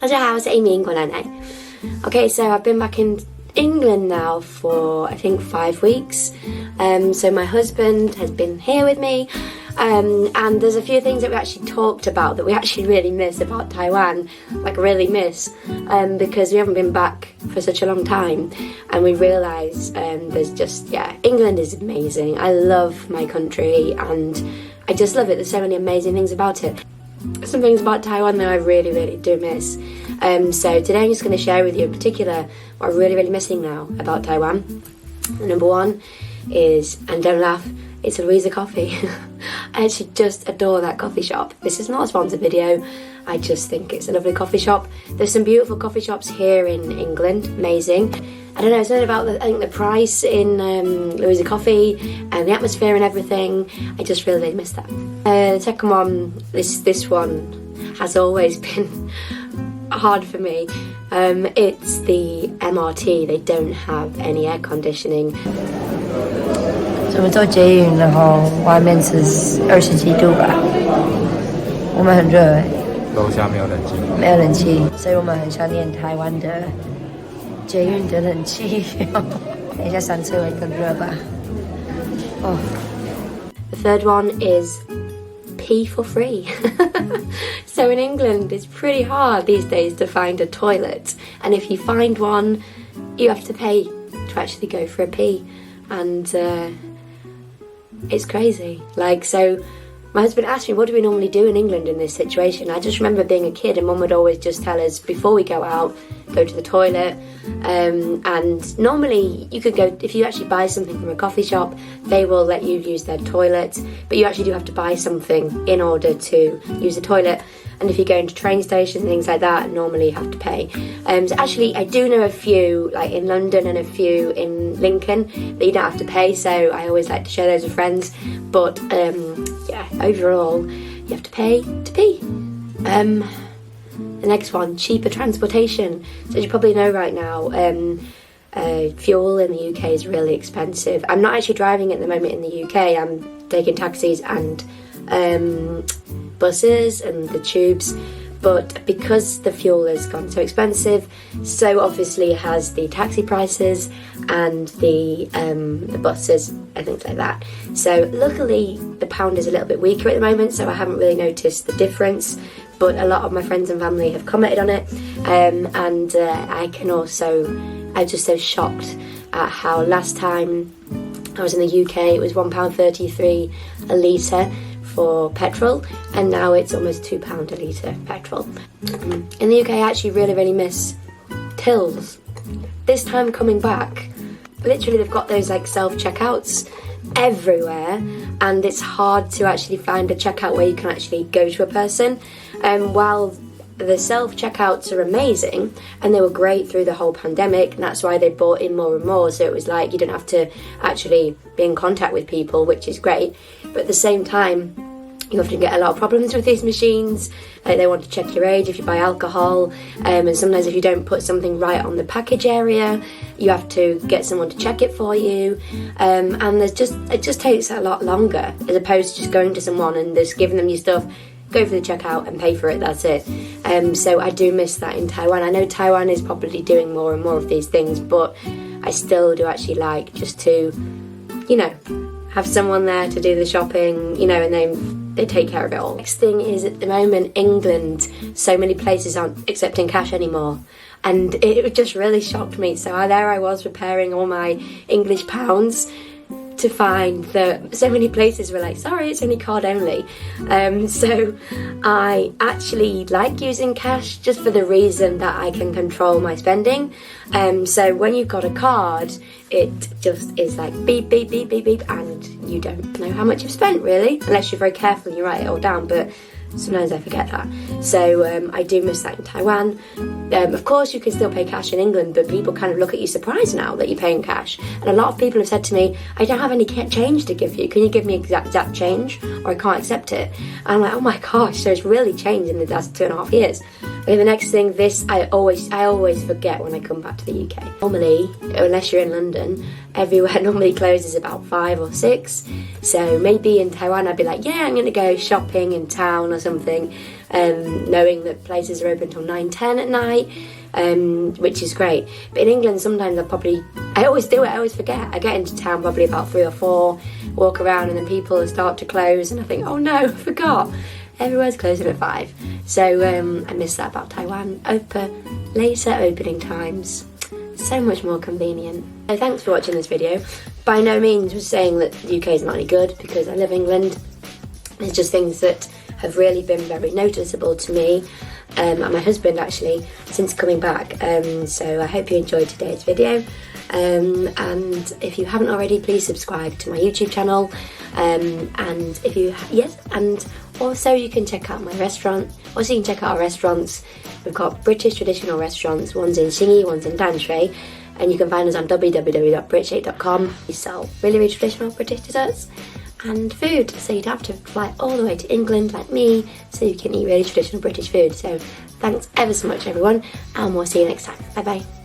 大家好，我是 Amy 英国奶奶。Okay, so I've been back in England now for I think 5 weeks. So my husband has been here with me, and there's a few things that we actually talked about that we actually really miss about Taiwan, like really miss, because we haven't been back for such a long time, and we realised there's just England is amazing. I love my country and I just love it. There's so many amazing things about it. Some things about Taiwan that I really do miss. So today I'm just going to share with you in particular what I'm really missing now about Taiwan. Number one is, and don't laugh, it's Louisa Coffee. I actually just adore that coffee shop. This is not a sponsored video. I just think it's a lovely coffee shop. There's some beautiful coffee shops here in England, amazing. I don't know, something about the price in Louisa Coffee and the atmosphere and everything. I just really miss that. The second one, this one has always been hard for me. It's the MRT. They don't have any air conditioning. 我们坐捷运，然后外面是20几度吧，我们很热哎。楼下没有冷气，没有冷气，所以我们很想念台湾的捷运的冷气。等一下上车会更热吧。哦。The third one is pee for free. So in England, it's pretty hard these days to find a toilet, and if you find one, you have to pay to actually go for a pee, and it's crazy. Like, so my husband asked me, what do we normally do in England in this situation? I just remember being a kid and Mum would always just tell us before we go out, go to the toilet, and normally you could go, if you actually buy something from a coffee shop, they will let you use their toilet, but you actually do have to buy something in order to use the toilet. And if you're going to train stations and things like that, normally you have to pay. So actually, I do know a few, like in London and a few in Lincoln, that you don't have to pay, so I always like to share those with friends. But yeah, overall, you have to pay to pee. The next one, cheaper transportation. So as you probably know right now, fuel in the UK is really expensive. I'm not actually driving at the moment in the UK, I'm taking taxis and buses and the tubes, but because the fuel has gone so expensive, so obviously has the taxi prices and the buses and things like that. So luckily the pound is a little bit weaker at the moment, so I haven't really noticed the difference, but a lot of my friends and family have commented on it, and I'm just so shocked at how last time I was in the UK it was £1.33 a litre for petrol, and now it's almost £2 a litre petrol. In the UK I actually really miss tills. This time coming back, literally they've got those like self-checkouts everywhere, and it's hard to actually find a checkout where you can actually go to a person. While the self-checkouts are amazing and they were great through the whole pandemic, and that's why they brought in more and more, so it was like you don't have to actually be in contact with people, which is great, but at the same time you often get a lot of problems with these machines. They want to check your age if you buy alcohol, and sometimes if you don't put something right on the package area, you have to get someone to check it for you, and it just takes a lot longer as opposed to just going to someone and just giving them your stuff, go for the checkout and pay for it, that's it. So I do miss that in Taiwan. I know Taiwan is probably doing more and more of these things, but I still do actually like just to, you know, have someone there to do the shopping, you know, and they take care of it all. Next thing is, at the moment, England, so many places aren't accepting cash anymore, and it just really shocked me. So there I was preparing all my English pounds to find that so many places were like, sorry, it's only card only. So I actually like using cash just for the reason that I can control my spending. So when you've got a card, it just is like beep, beep, beep, beep, beep, and you don't know how much you've spent really, unless you're very careful and you write it all down, but sometimes I forget that. So I do miss that in Taiwan. Of course you can still pay cash in England, but people kind of look at you surprised now that you're paying cash. And a lot of people have said to me, I don't have any change to give you, can you give me exact change, or I can't accept it. And I'm like, oh my gosh, so it's really changed in the last 2.5 years. Okay, the next thing, this I always forget when I come back to the UK. Normally, unless you're in London, everywhere normally closes about 5 or 6. So maybe in Taiwan I'd be like, yeah, I'm gonna go shopping in town or something, knowing that places are open till 9, 10 at night, which is great. But in England, sometimes I always do it, I always forget. I get into town probably about 3 or 4, walk around, and then people start to close, and I think, oh no, I forgot. Everywhere's closing at 5. So I miss that about Taiwan. Later opening times. So much more convenient. So thanks for watching this video. By no means was saying that the UK is not any good, because I live in England. There's just things that have really been very noticeable to me and my husband actually since coming back. So I hope you enjoyed today's video. And if you haven't already, please subscribe to my YouTube channel. And if you and also you can check out my restaurant. Also, you can check out our restaurants. We've got British traditional restaurants. One's in Shingi, one's in Danshui, and you can find us on www.british8.com. We sell really, really traditional British desserts and food, so you don't have to fly all the way to England like me, so you can eat really traditional British food. So thanks ever so much, everyone, and we'll see you next time. Bye bye.